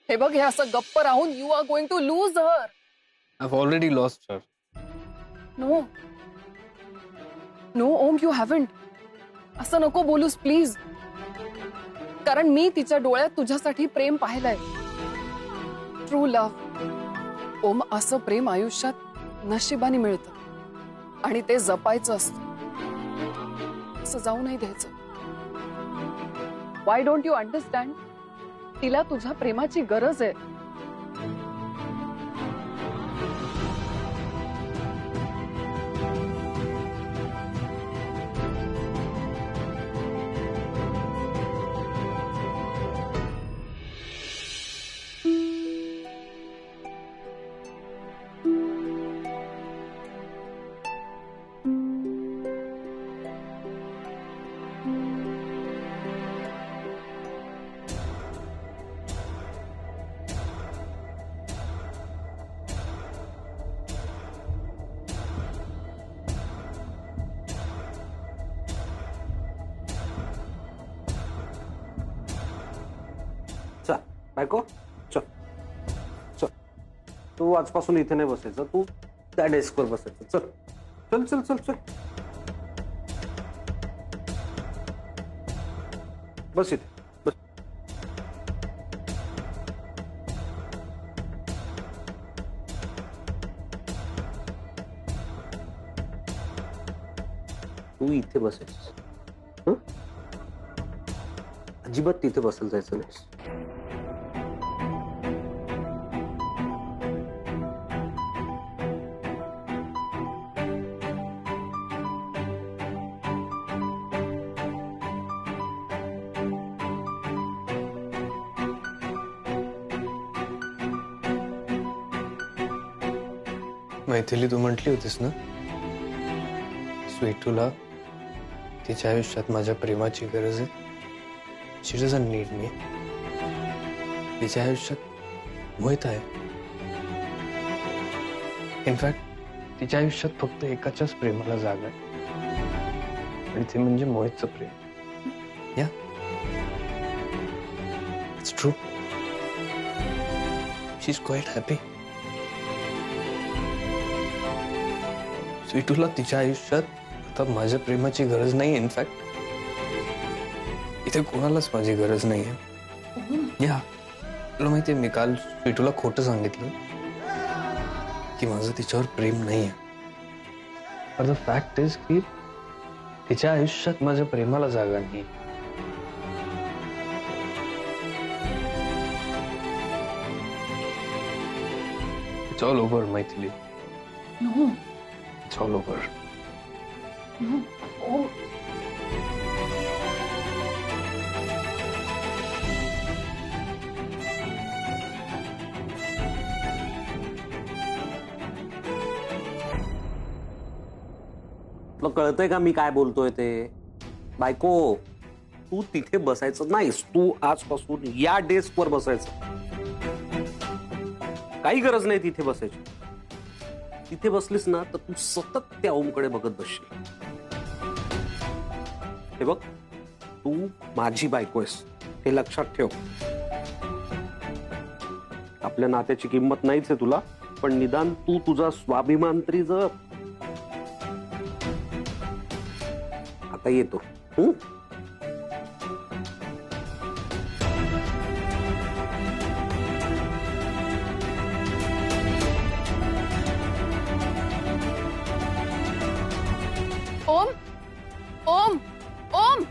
हे बघ, हे असं गप्प राहून you are going to lose her. I've already lost her. No no Om, you haven't. असं नको बोलूस प्लीज. कारण मी तिच्या डोळ्यात तुझ्यासाठी प्रेम पाहिलंय. True love. ओम, असं प्रेम आयुष्यात नशिबाने मिळतं आणि ते जपायचं असतं. असं जाऊ नाही द्यायचं. Why don't you understand? तिला तुझ्या प्रेमाची गरज आहे. बायको, चल चल. तू आजपासून इथे नाही बसायचं, तू त्या डेस्कवर बसायचं. चल चल चल चल चल. बस इथे बस. तू इथे बसायचं. अजिबात तिथे बसायला जायचं नाही. मैथिली, तू म्हटली होतीस ना स्वीटूला तिच्या आयुष्यात माझ्या प्रेमाची गरज आहे. शी डझंट नीड मी. तिच्या आयुष्यात मोहित आहे. इनफॅक्ट तिच्या आयुष्यात फक्त एकाच्याच प्रेमाला जागा आहे आणि ते म्हणजे मोहितचं प्रेम. Yeah, it's true. She is quite happy. स्वीटूला तिच्या आयुष्यात आता माझ्या प्रेमाची गरज नाही. इनफॅक्ट इथे कोणालाच माझी गरज नाहीये. या, तुला माहितीये, मी काल स्वीटूला खोटं सांगितलं की माझं तिच्यावर प्रेम नाहीये. पर द फॅक्ट इज की तिच्या आयुष्यात माझ्या प्रेमाला जागा नाही. It's all over Maithili. No It's all over. No Om. तुला कळतंय का मी काय बोलतोय ते? बायको, तू तिथे बसायचं नाहीस. तू आजपासून या डेस्कवर बसायचं. काही गरज नाही तिथे बसायची. तिथे बसलीस ना तर तू सतत त्या ओमकडे बघत बसशील. हे बघ, तू माझी बायको आहेस हे लक्षात ठेव. आपल्या नात्याची किंमत नाहीच आहे तुला, पण निदान तू तुझा स्वाभिमान तरी जप. आता येतो. ओम ओम ओम.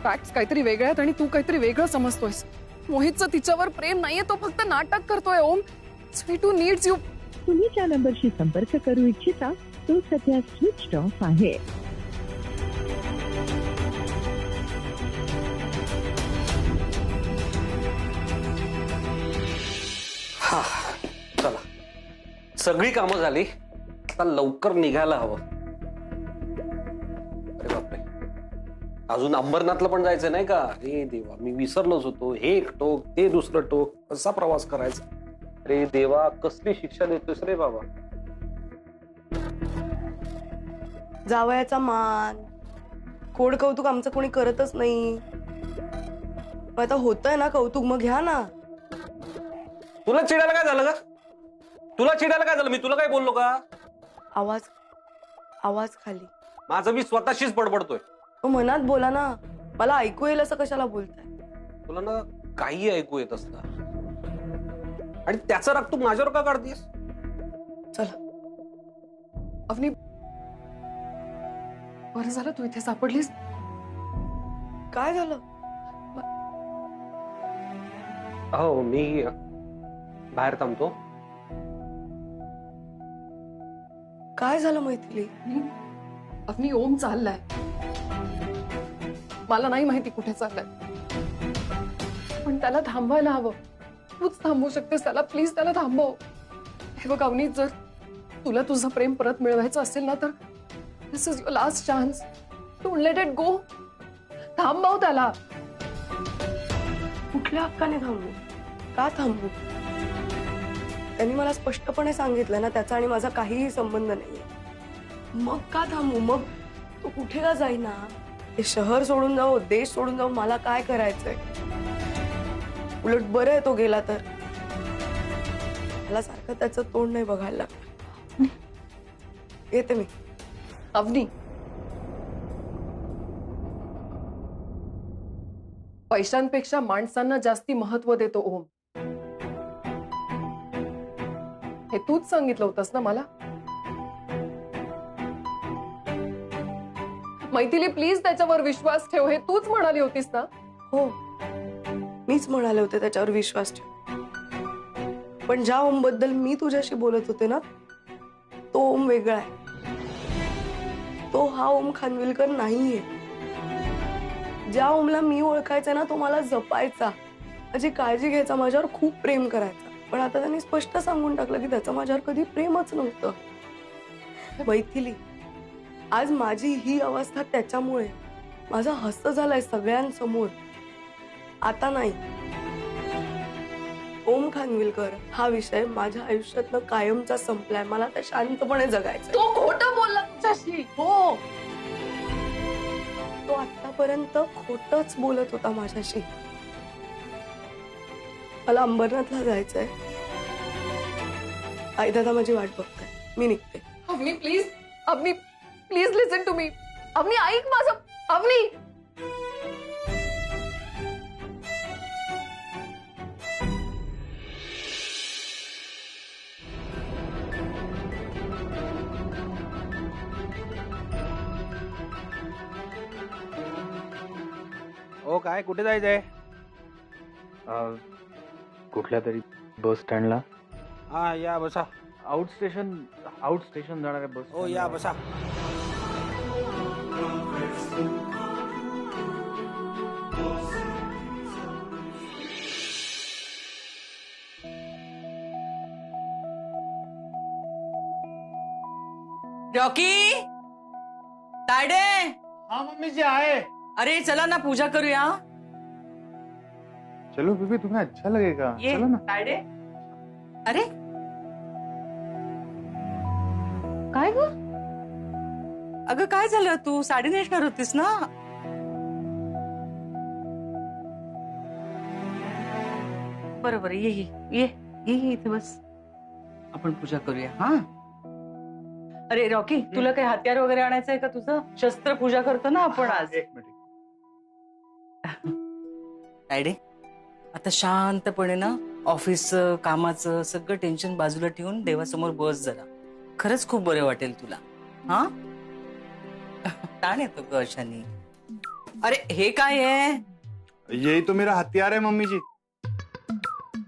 फॅक्ट्स काहीतरी वेगळे आहेत आणि तू काहीतरी वेगळं समजतोयस. मोहितचं तिच्यावर प्रेम नाहीये, तो फक्त नाटक करतोय. ओम, स्वीटू नीड्स यू. तुम्ही ज्या नंबरशी संपर्क करू इच्छिता तो सध्या स्विच ऑफ आहे. चला, सगळी कामं झाली. आता लवकर निघायला हवं. अरे बापरे, अजून अंबरनाथला पण जायचं नाही का? अरे देवा, मी विसरलोच होतो. हे एक टोक, ते दुसरं टोक, कसा प्रवास करायचा? अरे देवा, कसली शिक्षा देतोस रे बाबा. जावयाचा मान, खोड कौतुक आमचं कोणी करतच नाही. मग आता होतंय ना कौतुक, मग घ्या ना. तुला चिडायला काय झालं का? तुला चिडायला काय झालं? मी तुला काय बोललो का? आवाज खाली. माझं मी स्वतःशीच बडबडतोय. मनात बोला ना, मला ऐकू येईल असं कशाला बोलताय? तुला ना काही ऐकू येत असतं आणि त्याचा राग तू माझ्यावर का काढतेस? चला. अवनी, बरं झालं तू इथे सापडलीस. काय झालं? हो, मी बाहेर थांबतो. काय झालं मैथिली? अवनी, ओम चाललाय. मला नाही माहिती कुठे चाललाय, पण त्याला थांबवायला हवं. तूच थांबवू शकतेस त्याला. प्लीज त्याला थांबव. हे बघ अवनी, जर तुला तुझं प्रेम परत मिळवायचं असेल ना, तर this is your last chance. Don't let it go. थांबव त्याला. कुठल्या हक्काने थांबू? का थांबू? त्यांनी मला स्पष्टपणे सांगितलं ना, त्याचा आणि माझा काहीही संबंध नाहीये. मग का थांबू? मग तो कुठे का जाईना? हे शहर सोडून जाऊ, देश सोडून जाऊ, मला काय करायचंय? उलट बरं आहे तो गेला तर. मला सारखं त्याचं तोंड नाही बघायला लागलं. येते मी. अवनी, पैशांपेक्षा माणसांना जास्ती महत्व देतो ओम. हे तूच सांगितलं होतंस ना मला. मैथिली, प्लीज त्याच्यावर विश्वास ठेव. हे तूच म्हणाली होतीस ना. हो, मीच म्हणाले होते त्याच्यावर विश्वास ठेव. पण ज्या ओम बद्दल मी तुझ्याशी बोलत होते ना, तो ओम वेगळा आहे. तो हा ओम खानविलकर नाहीये. ज्या ओमला मी ओळखायचा ना, तो मला जपायचा, माझी काळजी घ्यायचा, माझ्यावर खूप प्रेम करायचा. पण आता त्यांनी स्पष्ट सांगून टाकलं की त्याचं माझ्यावर कधी प्रेमच नव्हतं. मैथिली, आज माझी ही अवस्था त्याच्यामुळे. माझं हस्त झालंय सगळ्यांसमोर. आता नाही. ओम खानविलकर हा विषय माझ्या आयुष्यातनं कायमचा संपलाय. मला त्या शांतपणे जगायचं. तो खोटं बोलला तुझ्याशी. हो, तो आतापर्यंत खोटच बोलत होता माझ्याशी. मला अंबरनाथला जायचंय. आई दादा माझी वाट बघताय. मी निघते. Avni please. Avni please listen to me. Avni ऐक माझं. अवनी, ओ काय कुठे जायचंय? कुठल्या तरी बस स्टँडला. हा या बसा. आउट स्टेशन जाणार आहे बस. ओ या बसा. रॉकी, तायडे. हा मम्मी जी आहे. अरे चला ना, पूजा करूया. चलो बीबी, तुम्हें अच्छा लगेगा. ये चलो ना. तायडे. अरे काय ग? अगं काय झालं? तू साडी नेसणार होतीस ना? बरोबर, ये ये ये ये इथे बस. आपण पूजा करूया. हा. अरे रॉकी, तुला काही हत्यार वगैरे आणायचं आहे का तुझं? शस्त्र पूजा करतो ना आपण आज. एक मिनिट. तायडे, आता शांतपणे ना ऑफिसचं कामाचं सगळं टेन्शन बाजूला ठेवून देवासमोर बस जरा. खरंच खूप बरं वाटेल तुला. हा, ताण येतो ग अशाने. अरे हे काय आहे? यही तो मेरा हथियार है मम्मी जी.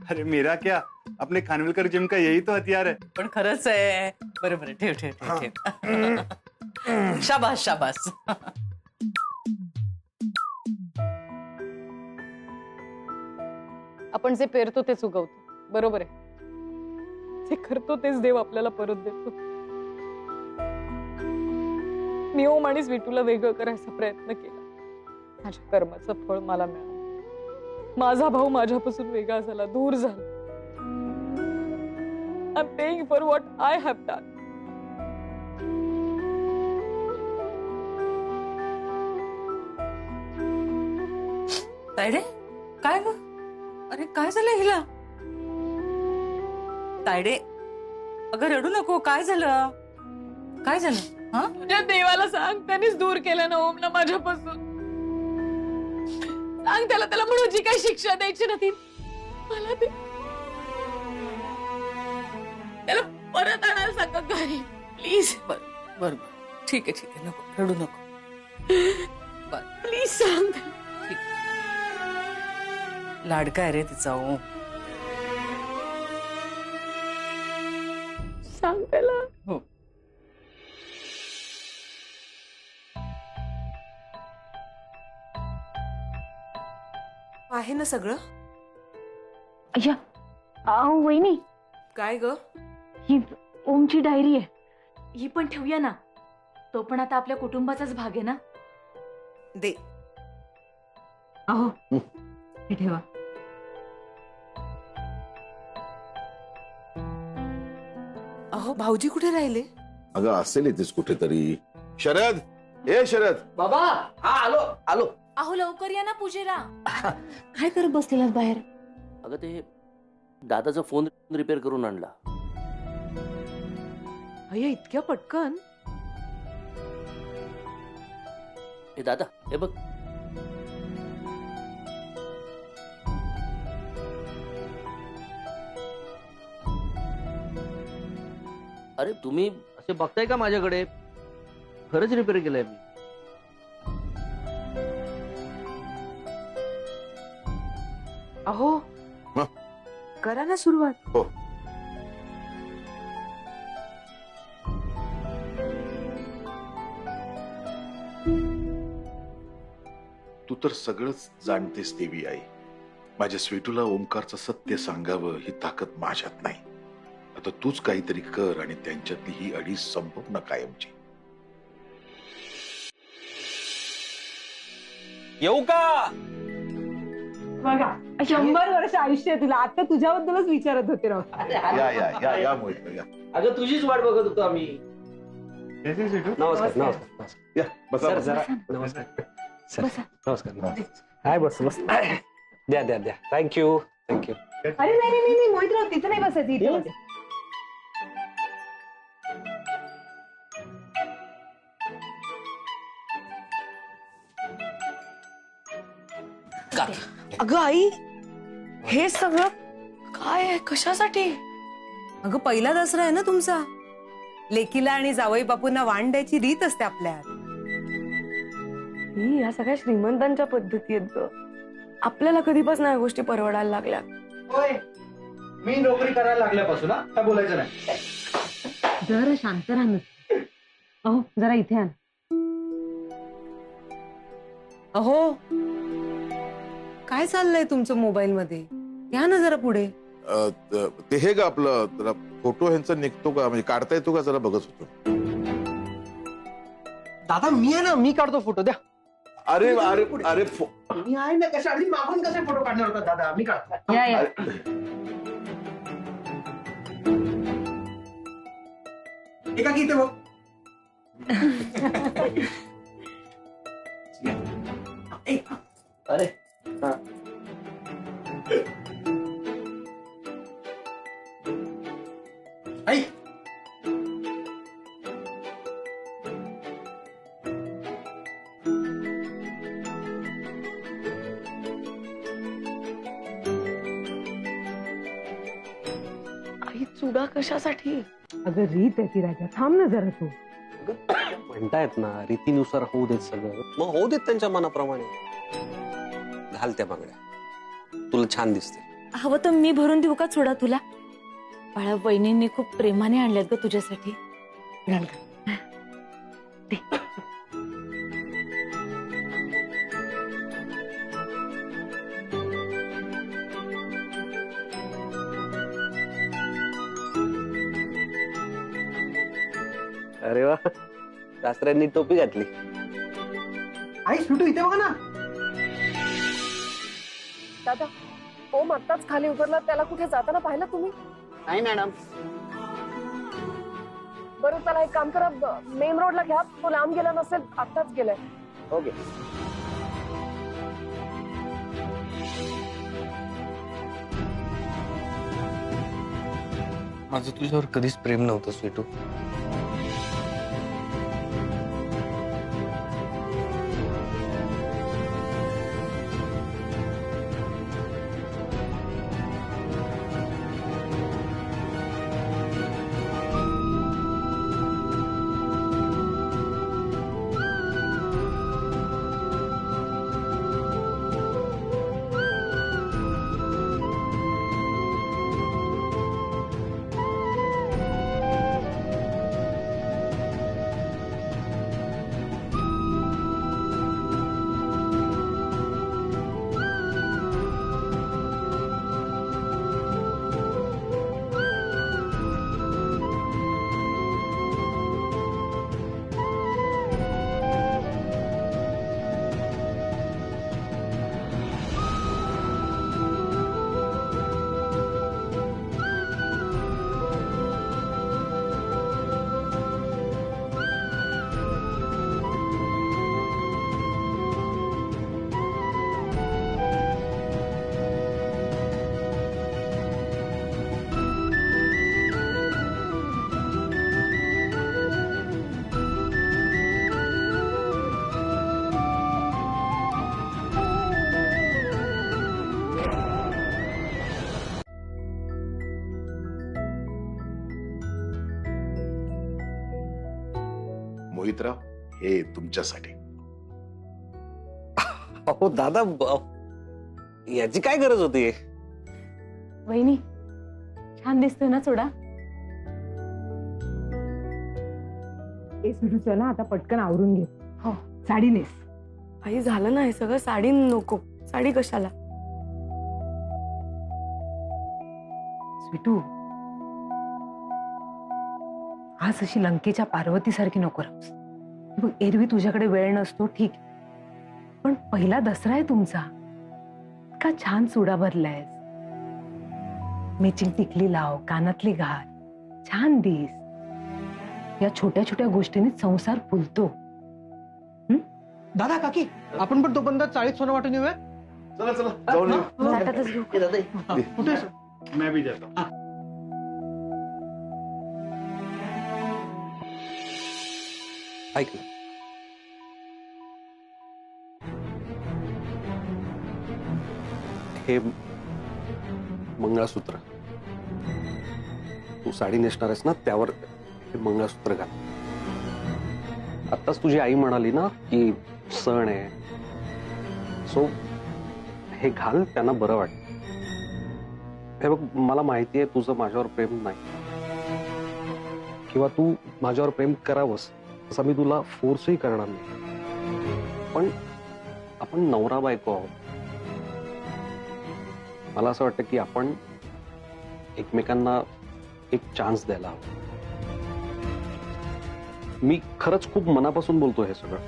अरे मेरा क्या, अपने खानविलकर जिम का यही तो हथियार है. पण खरंच आहे. बरं बरं, ठेव ठेव ठेव ठेव. शाबास शाबास. आपण जे पेरतो तेच उगवतो. बरोबर आहे. जे करतो तेच देव आपल्याला परत देतो. मी ओम आणि स्वीटूला वेगळं करायचा प्रयत्न केला. माझ्या कर्माचं फळ मला मिळालं. माझा भाऊ माझ्यापासून वेगळा झाला, दूर झाला. I'm paying for what I have done. Tayde काय ग? अरे काय झालं हिला? तायडे अगं रडू नको. काय झालं? काय झालं? हा तुझ्या देवाला सांग, त्यानेच दूर केलं ना ओमला माझ्यापासून. सांग त्याला म्हणून जी काही शिक्षा द्यायची ना ती मला ते त्याला परत आणायला सांगा घरी प्लीज. बर ठीक आहे नको रडू नको. बर प्लीज सांग. ठीक. लाडका आहे रे तिचा ओम. सांग त्याला. हो आहे ना सगळं? अय्या अहो वहिनी, काय ग? ही ओमची डायरी आहे. ही पण ठेवूया ना. तो पण आता आपल्या कुटुंबाचाच भाग आहे ना. दे. अहो हे ठेवा. अहो भाऊजी कुठे राहिले? अगं असेल इथेच कुठेतरी. शरद, ए शरद. बाबा हा आलो आलो. अहो लवकर या ना पूजेला. काय करत बसलेलात बाहेर? अगं ते दादाचा फोन रिपेअर करून आणला. अय्या इतक्या पटकन? हे दादा हे बघ. अरे तुम्ही असे बघताय का माझ्याकडे? खरंच रिपेअर केलंय मी. अहो हं? करा ना सुरुवात. हो. तू तर सगळंच जाणतेस देवी आई. माझ्या स्वीटूला ओमकारचं सत्य सांगावं ही ताकद माझ्यात नाही. आता तूच काहीतरी कर आणि त्यांच्यातली ही अडी संपव ना कायमची. येऊ का? बघा 100 वर्ष आयुष्य आहे तुला. आता तुझ्याबद्दलच विचारत होते राव. या या या या मोहित या. अगं तुझीच वाट बघत होतो आम्ही. नमस्कार नमस्कार. या बसा सर बसा. जरा नमस्कार. सर नमस्कार. हाय बस बस. द्या द्या द्या. Thank you thank you. अरे नाही मोहितराव तिथं नाही बसायचं, इथे बस. अगं आई, हे सगळं काय आहे? कशासाठी? अगं पहिला दसरा आहे ना तुमचा. लेकीला आणि जावई बापूंना वाण द्यायची रीत असते आपल्यात. या सगळ्या श्रीमंतांच्या पद्धती आहेत ग. आपल्याला कधीपासून या गोष्टी परवडायला लागल्या. होय, मी नोकरी करायला लागल्यापासून काय बोलायचं नाही. जरा शांत राहा. अहो जरा इथे आण. अहो काय चाललंय तुमचं मोबाईल मध्ये? या ना जरा पुढे. ते हे ग आपलं जरा फोटो ह्यांचा निघतो का, म्हणजे काढता येतो का जरा बघत होतो. दादा मी आहे ना, मी काढतो फोटो. द्या. अरे अरे अरे मी आहे ना. कशा आधी मागून कसे फोटो काढणार होता दादा? मी काढतो. या एका की इथे बघ. अरे आई आई चुडा कशासाठी? अगं रीत आहे ती राजा. थांब ना जरा तू. म्हणतायत ना रीतीनुसार होऊ देत सगळं. मग होऊ देत त्यांच्या मनाप्रमाणे. घाल त्या बांगड्या, तुला छान दिसते. हवं तर मी भरून देऊ का चुडा तुला? बाळा वहिनींनी खूप प्रेमाने आणल्यात ग तुझ्यासाठी. घाल का. अरे वा, सासऱ्यांनी टोपी घातली. आई सुटू इथे बघा ना. दादा ओम आत्ताच खाली उतरला. त्याला कुठे जाताना पाहिलं तुम्ही? नाही मॅडम. बरं त्याला एक काम करा, मेन रोडला घ्या. तो लांब गेला नसेल, आत्ताच गेलाय. ओके. माझं तुझ्यावर कधीच प्रेम नव्हतं स्वीटू. मोहितराव, हे तुमच्यासाठी. अहो दादा, याची काय गरज होती? वहिनी छान दिसतोय ना चुडा. स्वीटू चला आता पटकन आवरून घे. हो. साडी नेस. आई झालं ना हे सगळं, साडी नको. साडी कशाला? स्वीटू आज अशी लंकेच्या पार्वती सारखी नको राहूस. बघ, एरवी तुझ्याकडे वेळ नसतो ठीक, पण पहिला दसरा आहे तुमचा. का छान चुडा भरलायस, मॅचिंग टिकली लाव, कानातली घाल, छान दिस. या छोट्या छोट्या गोष्टींनी संसार फुलतो. दादा काकी, आपण पण तोपर्यंत 40 सोनं वाटून येऊया. चला चला जाऊन येऊ. ताटातच घेऊ. कुठे? मैं भी जाता हूँ. ऐक ना, हे मंगळसूत्र, तू साडी नेसणार आहेस ना, त्यावर हे मंगळसूत्र घाल. आत्ताच तुझी आई म्हणाली ना की सण आहे, सो हे घाल, त्यांना बरं वाटतं. हे बघ, मला माहिती आहे तुझं माझ्यावर प्रेम नाही, किंवा तू माझ्यावर प्रेम करावंस असं मी तुला फोर्सही करणार नाही, पण आपण नवरा बायको आहोत. मला असं वाटतं की आपण एकमेकांना एक चान्स द्यायला हवा. मी खरंच खूप मनापासून बोलतो हे सगळं,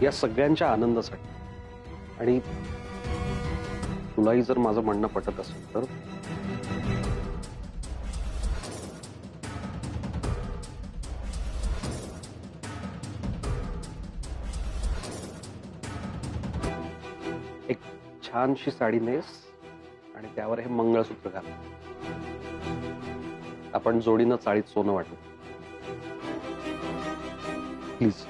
या सगळ्यांच्या आनंदासाठी. आणि तुलाही जर माझं म्हणणं पटत असेल तर एक छानशी साडी नेस आणि त्यावर हे मंगळसूत्र घाल. आपण जोडीनं चाळीत सोनं वाटू. प्लीज.